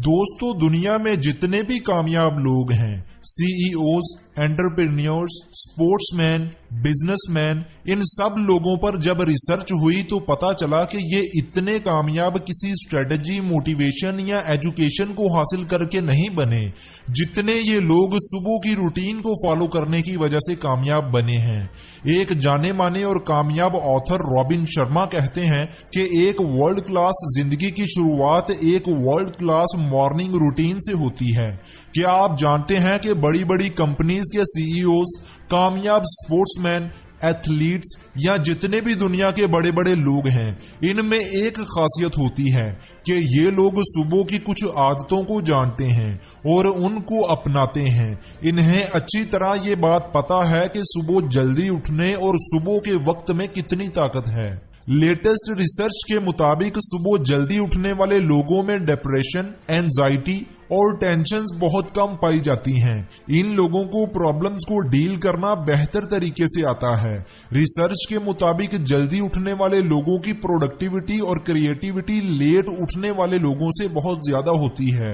दोस्तों, दुनिया में जितने भी कामयाब लोग हैं, सीईओज, एंटरप्रेन्योर्स, स्पोर्ट्समैन, बिजनेसमैन, इन सब लोगों पर जब रिसर्च हुई तो पता चला कि ये इतने कामयाब किसी स्ट्रेटजी, मोटिवेशन या एजुकेशन को हासिल करके नहीं बने जितने ये लोग सुबह की रूटीन को फॉलो करने की वजह से कामयाब बने हैं। एक जाने माने और कामयाब ऑथर रॉबिन शर्मा कहते हैं कि एक वर्ल्ड क्लास जिंदगी की शुरुआत एक वर्ल्ड क्लास मॉर्निंग रूटीन से होती है। क्या आप जानते हैं कि बड़ी बड़ी कंपनीज के सीईओज, कामयाब स्पोर्ट्समैन, एथलीट्स या जितने भी दुनिया के बड़े बड़े लोग हैं, इनमें एक खासियत होती है कि ये लोग सुबह की कुछ आदतों को जानते हैं और उनको अपनाते हैं। इन्हें अच्छी तरह ये बात पता है कि सुबह जल्दी उठने और सुबह के वक्त में कितनी ताकत है। लेटेस्ट रिसर्च के मुताबिक सुबह जल्दी उठने वाले लोगों में डिप्रेशन, एंजाइटी और टेंशन्स बहुत कम पाई जाती हैं। इन लोगों को प्रॉब्लम्स को डील करना बेहतर तरीके से आता है। रिसर्च के मुताबिक जल्दी उठने वाले लोगों की प्रोडक्टिविटी और क्रिएटिविटी लेट उठने वाले लोगों से बहुत ज्यादा होती है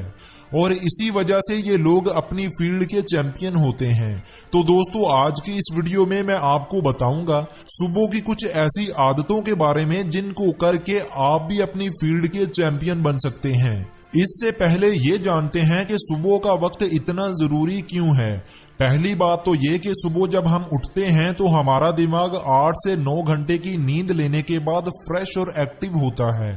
और इसी वजह से ये लोग अपनी फील्ड के चैंपियन होते हैं। तो दोस्तों, आज की इस वीडियो में मैं आपको बताऊंगा सुबह की कुछ ऐसी आदतों के बारे में जिनको करके आप भी अपनी फील्ड के चैंपियन बन सकते हैं। इससे पहले ये जानते हैं कि सुबह का वक्त इतना जरूरी क्यों है। पहली बात तो ये कि सुबह जब हम उठते हैं तो हमारा दिमाग 8 से 9 घंटे की नींद लेने के बाद फ्रेश और एक्टिव होता है।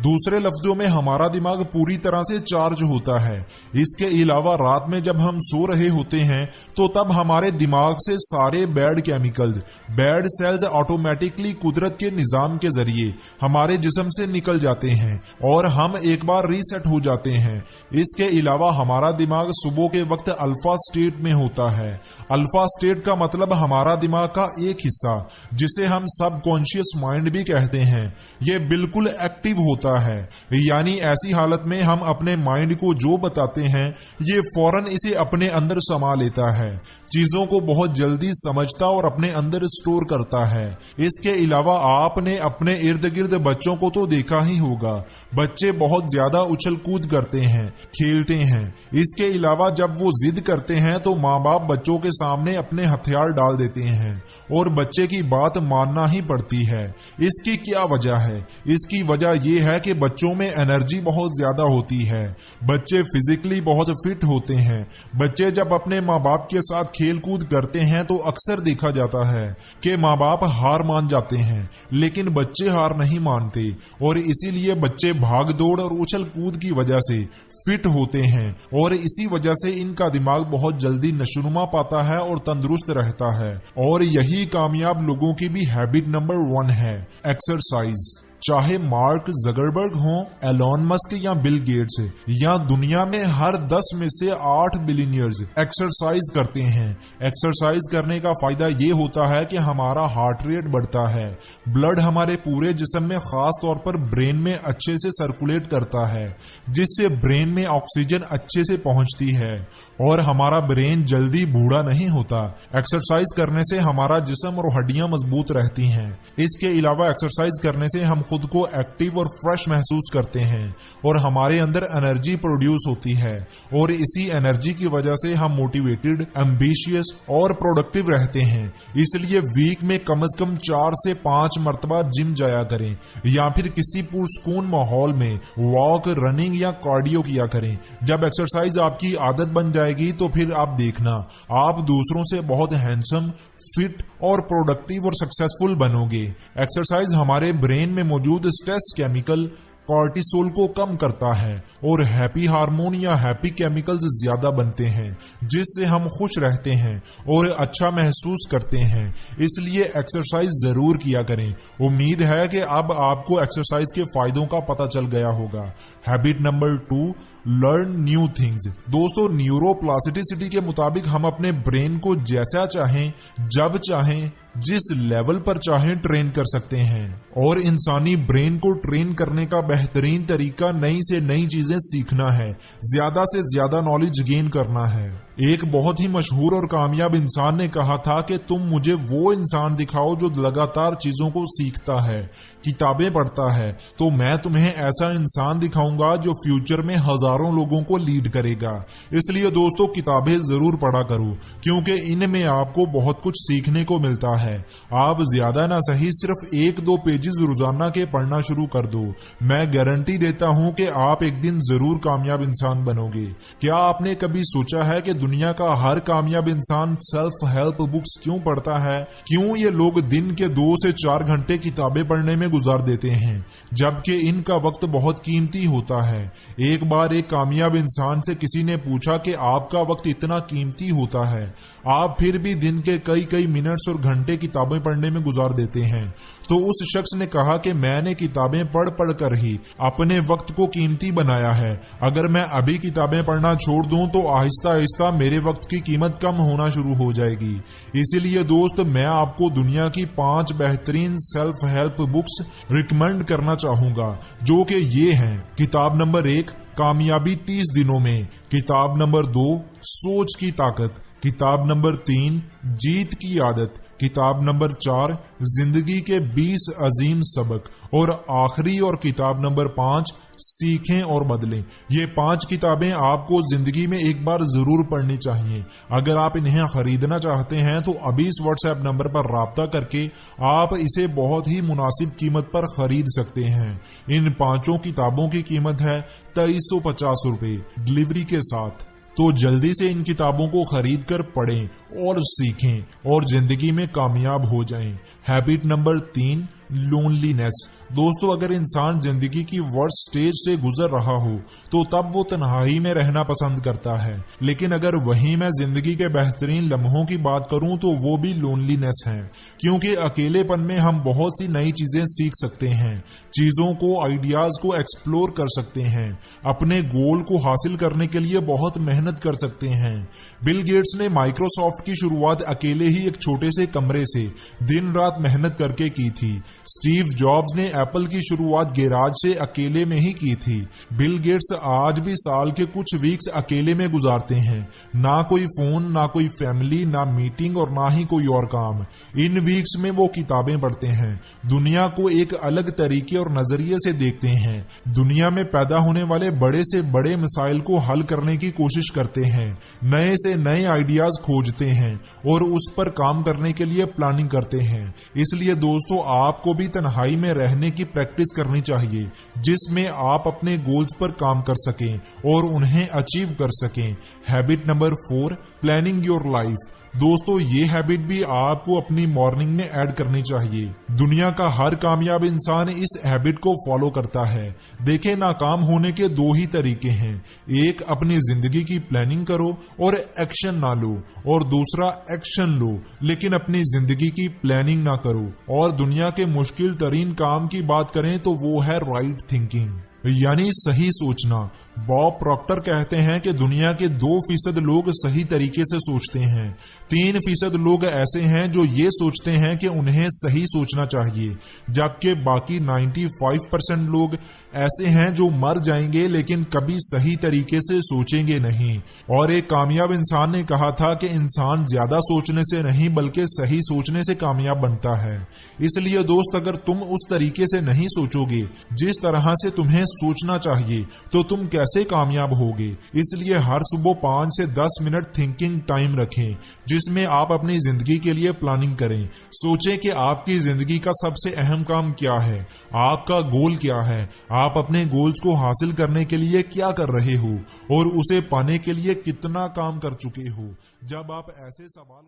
दूसरे लफ्जों में हमारा दिमाग पूरी तरह से चार्ज होता है। इसके अलावा रात में जब हम सो रहे होते हैं तो तब हमारे दिमाग से सारे bad chemicals, bad cells automatically कुदरत के निजाम के जरिए हमारे जिस्म से निकल जाते हैं और हम एक बार रीसेट हो जाते हैं। इसके अलावा हमारा दिमाग सुबह के वक्त अल्फा स्टेट में होता है। अल्फा स्टेट का मतलब हमारा दिमाग का एक हिस्सा, जिसे हम सबकॉन्शियस माइंड भी कहते हैं, ये बिल्कुल एक्टिव होता है। यानी ऐसी हालत में हम अपने माइंड को जो बताते हैं ये फौरन इसे अपने अंदर समा लेता है, चीजों को बहुत जल्दी समझता और अपने अंदर स्टोर करता है। इसके अलावा आपने अपने इर्द गिर्द बच्चों को तो देखा ही होगा, बच्चे बहुत ज्यादा उछल कूद करते हैं, खेलते हैं। इसके अलावा जब वो जिद करते हैं तो माँ बाप बच्चों के सामने अपने हथियार डाल देते हैं और बच्चे की बात मानना ही पड़ती है। इसकी क्या वजह है? इसकी वजह यह है कि बच्चों में एनर्जी बहुत ज्यादा होती है, बच्चे फिजिकली बहुत फिट होते हैं। बच्चे जब अपने माँ बाप के साथ खेल कूद करते हैं तो अक्सर देखा जाता है कि माँ बाप हार मान जाते हैं, लेकिन बच्चे हार नहीं मानते और इसीलिए बच्चे भाग दौड़ और उछल कूद की वजह से फिट होते हैं और इसी वजह से इनका दिमाग बहुत जल्दी नशोनुमा पाता है और तंदुरुस्त रहता है। और यही कामयाब लोगों की भी हैबिट नंबर 1 है, एक्सरसाइज। चाहे मार्क जकरबर्ग हो, एलोन मस्क या बिल गेट्स, या दुनिया में हर 10 में से 8 बिलियनियर्स एक्सरसाइज करते हैं। एक्सरसाइज करने का फायदा ये होता है कि हमारा हार्ट रेट बढ़ता है, ब्लड हमारे पूरे जिस्म में खास तौर पर ब्रेन में अच्छे से सर्कुलेट करता है, जिससे ब्रेन में ऑक्सीजन अच्छे से पहुंचती है और हमारा ब्रेन जल्दी बूढ़ा नहीं होता। एक्सरसाइज करने से हमारा जिस्म और हड्डियां मजबूत रहती हैं। इसके अलावा एक्सरसाइज करने से हम खुद को एक्टिव और फ्रेश महसूस करते हैं और हमारे अंदर एनर्जी प्रोड्यूस होती है और इसी एनर्जी की वजह से हम मोटिवेटेड, एम्बिशियस और प्रोडक्टिव रहते हैं। इसलिए वीक में कम से कम 4 से 5 मरतबा जिम जाया करें या फिर किसी पुरसकून माहौल में वॉक, रनिंग या कार्डियो किया करें। जब एक्सरसाइज आपकी आदत बन जाएगी तो फिर आप देखना, आप दूसरों से बहुत हैंडसम, फिट और प्रोडक्टिव और सक्सेसफुल बनोगे। एक्सरसाइज हमारे ब्रेन में मौजूद स्ट्रेस केमिकल कॉर्टिसोल को कम करता है और हैप्पी हार्मोन या हैप्पी केमिकल्स ज्यादा बनते हैं, जिससे हम खुश रहते हैं और अच्छा महसूस करते हैं। इसलिए एक्सरसाइज जरूर किया करें। उम्मीद है कि अब आपको एक्सरसाइज के फायदों का पता चल गया होगा। Habit number 2, learn new things. दोस्तों, न्यूरोप्लास्टिसिटी के मुताबिक हम अपने ब्रेन को जैसा चाहें, जब चाहें, जिस लेवल पर चाहें ट्रेन कर सकते हैं और इंसानी ब्रेन को ट्रेन करने का बेहतरीन तरीका नई से नई चीजें सीखना है, ज्यादा से ज्यादा नॉलेज गेन करना है। एक बहुत ही मशहूर और कामयाब इंसान ने कहा था कि तुम मुझे वो इंसान दिखाओ जो लगातार चीजों को सीखता है, किताबें पढ़ता है, तो मैं तुम्हें ऐसा इंसान दिखाऊंगा जो फ्यूचर में हजारों लोगों को लीड करेगा। इसलिए दोस्तों किताबें जरूर पढ़ा करो, क्योंकि इनमें आपको बहुत कुछ सीखने को मिलता है। आप ज्यादा ना सही सिर्फ 1-2 पेजेस रोजाना के पढ़ना शुरू कर दो। मैं गारंटी देता हूं कि आप एक दिन जरूर कामयाब इंसान बनोगे। क्या आपने कभी सोचा है कि दुनिया का हर कामयाब इंसान सेल्फ हेल्प बुक्स क्यों पढ़ता है? क्यों ये लोग दिन के 2 से 4 घंटे किताबें पढ़ने में गुजार देते हैं, जबकि इनका वक्त बहुत कीमती होता है। एक बार एक कामयाब इंसान से किसी ने पूछा कि आपका वक्त इतना कीमती होता है, आप फिर भी दिन के कई मिनट्स और घंटे किताबें पढ़ने में गुजार देते हैं। तो उस शख्स ने कहा कि मैंने किताबें पढ़ कर ही अपने वक्त को कीमती बनाया है। अगर मैं अभी किताबें पढ़ना छोड़ दूं तो आहिस्ता आहिस्ता मेरे वक्त की कीमत कम होना शुरू हो जाएगी। इसीलिए दोस्त मैं आपको दुनिया की 5 बेहतरीन सेल्फ हेल्प बुक्स रिकमेंड करना चाहूंगा, जो कि ये हैं। किताब नंबर 1 कामयाबी 30 दिनों में, किताब नंबर 2 सोच की ताकत, किताब नंबर 3 जीत की आदत, किताब नंबर 4 जिंदगी के 20 अजीम सबक, और आखिरी और किताब नंबर 5 सीखें और बदलें। ये 5 किताबें आपको जिंदगी में एक बार जरूर पढ़नी चाहिए। अगर आप इन्हें खरीदना चाहते हैं तो अभी इस व्हाट्सएप नंबर पर राब्ता करके आप इसे बहुत ही मुनासिब कीमत पर खरीद सकते हैं। इन 5 किताबों की कीमत है 2350 रुपए डिलीवरी के साथ। तो जल्दी से इन किताबों को खरीद कर पढ़ें और सीखें और जिंदगी में कामयाब हो जाएं। Habit number 3 loneliness. दोस्तों अगर इंसान जिंदगी की वर्स्ट स्टेज से गुजर रहा हो तो तब वो तन्हाई में रहना पसंद करता है, लेकिन अगर वहीं मैं जिंदगी के बेहतरीन लम्हों की बात करूं तो वो भी लोनलीनेस है, क्योंकि अकेलेपन में हम बहुत सी नई चीजें सीख सकते हैं, चीजों को, आइडियाज को एक्सप्लोर कर सकते हैं, अपने गोल को हासिल करने के लिए बहुत मेहनत कर सकते हैं। बिल गेट्स ने माइक्रोसॉफ्ट की शुरुआत अकेले ही एक छोटे से कमरे से दिन रात मेहनत करके की थी। स्टीव जॉब्स ने एप्पल की शुरुआत गैराज से अकेले में ही की थी। बिल गेट्स आज भी साल के कुछ वीक्स अकेले में गुजारते हैं, ना कोई फोन, ना कोई फैमिली, ना मीटिंग और ना ही कोई और काम। इन वीक्स में वो किताबें पढ़ते हैं, दुनिया को एक अलग तरीके और नजरिए से देखते हैं, दुनिया में पैदा होने वाले बड़े से बड़े मसाइल को हल करने की कोशिश करते हैं, नए से नए आइडियाज खोजते हैं और उस पर काम करने के लिए प्लानिंग करते हैं। इसलिए दोस्तों आपको भी तन्हाई में रहने की प्रैक्टिस करनी चाहिए, जिसमें आप अपने गोल्स पर काम कर सकें और उन्हें अचीव कर सकें। Habit number 4 planning your life. दोस्तों ये हैबिट भी आपको अपनी मॉर्निंग में ऐड करनी चाहिए। दुनिया का हर कामयाब इंसान इस हैबिट को फॉलो करता है। देखें, नाकाम होने के 2 ही तरीके हैं, एक अपनी जिंदगी की प्लानिंग करो और एक्शन ना लो, और दूसरा एक्शन लो लेकिन अपनी जिंदगी की प्लानिंग ना करो। और दुनिया के मुश्किल तरीन काम की बात करें तो वो है राइट थिंकिंग, यानी सही सोचना। बॉब प्रॉक्टर कहते हैं कि दुनिया के 2% लोग सही तरीके से सोचते हैं, 3% लोग ऐसे हैं जो ये सोचते हैं कि उन्हें सही सोचना चाहिए, जबकि बाकी 95% लोग ऐसे हैं जो मर जाएंगे लेकिन कभी सही तरीके से सोचेंगे नहीं। और एक कामयाब इंसान ने कहा था कि इंसान ज्यादा सोचने से नहीं बल्कि सही सोचने से कामयाब बनता है। इसलिए दोस्त अगर तुम उस तरीके से नहीं सोचोगे जिस तरह से तुम्हें सोचना चाहिए तो तुम कैसे कामयाब होगे। इसलिए हर सुबह 5 से 10 मिनट थिंकिंग टाइम रखें, जिसमें आप अपनी जिंदगी के लिए प्लानिंग करें। सोचें कि आपकी जिंदगी का सबसे अहम काम क्या है, आपका गोल क्या है, आप अपने गोल्स को हासिल करने के लिए क्या कर रहे हो और उसे पाने के लिए कितना काम कर चुके हो। जब आप ऐसे सवाल